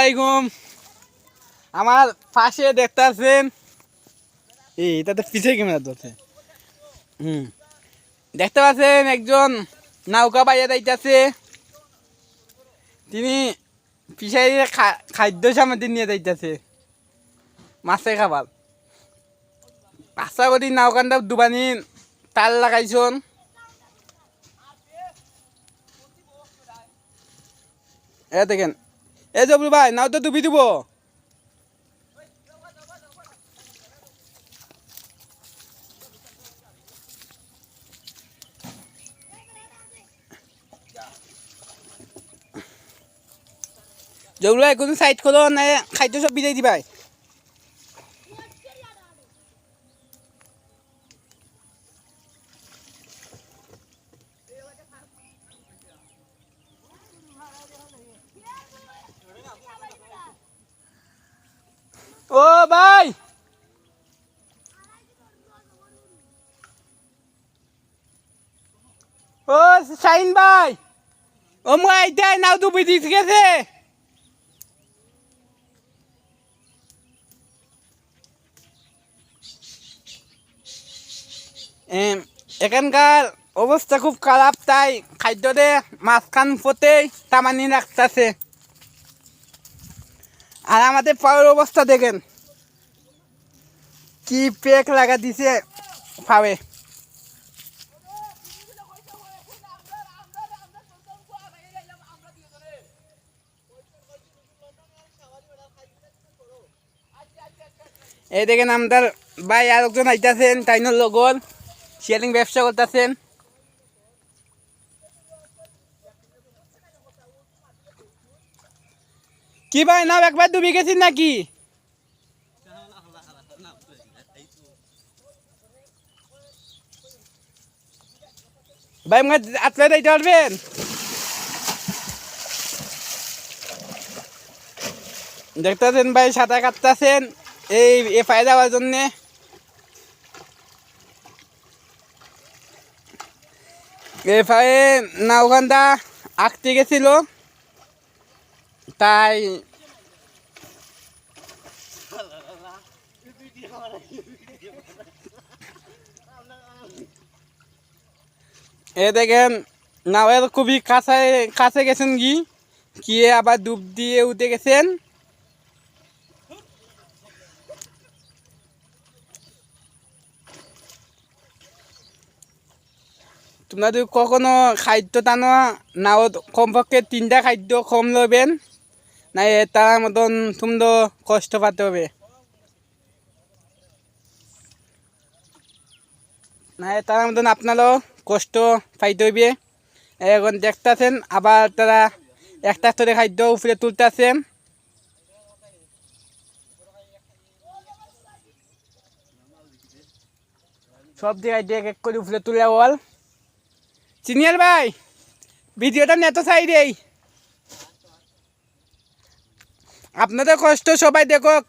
আলাইকুম। আমার পাশে দেখতে আছেন এই তাতে পিছিয়ে ক্যামেরা ধরছে। দেখতে পাচ্ছেন একজন নৌকা বাইয়া যাইতেছে। তিনি পিছাই খাদ্য সামগ্রী নিয়ে যাইতেছে মাছে খাবার। আশা করি নৌকানটা দুবানি তাল লাগাইছন। এ দেখেন এ জবরু ভাই নাও তো ডুবি দিব। জবরু ভাই কোনো সাইড করো না, খাদ্য সব বিদায় দিবাই। ও ভাই ও শাহিন ভাই ও মাইটাই নাও ডুবি দিয়ে গেছে। এখানকার অবস্থা খুব খারাপ, তাই খাদ্যতে মাঝখান পথেই টামানি রাখতেছে। আর আমাদের পাওয়ার অবস্থা দেখেন কি পেক লাগা দিছে পাবে। এই দেখেন আমাদের ভাই আর একজন আইতাছেন, তাইনোর লগল শেয়ারিং ব্যবসা করতেছেন। কি ভাই নাও একবার ডুবি গেছিস নাকি? ভাই মনে আতলে দিতে পারবেন? দেখতেছেন ভাই সাঁতার কাটতেছেন এই এফআই যাওয়ার জন্যে। এফআই নাওখানটা আঁকতে গেছিল, তাই এ দেখেন নাওয়ের খুবই কাছে গেছেন গিয়ে আবার ডুব দিয়ে উঠে গেছেন। তোমরা যদি কখনো খাদ্য টানো নাও কমপক্ষে 3টা খাদ্য কম লবেন, না তার মতন তোমরা কষ্ট পাতে হবে। না তার মতন আপনারও কষ্ট পাইতে হইবে। এখন দেখতেছেন আবার তারা একটা করে খাদ্য উপরে তুলতেছেন। সব জায়গায় এক এক করে উপরে তুলে বল। সিনিয়র ভাই ভিডিওটা নেত চাই দেই, আপনাদের কষ্ট সবাই দেখুক।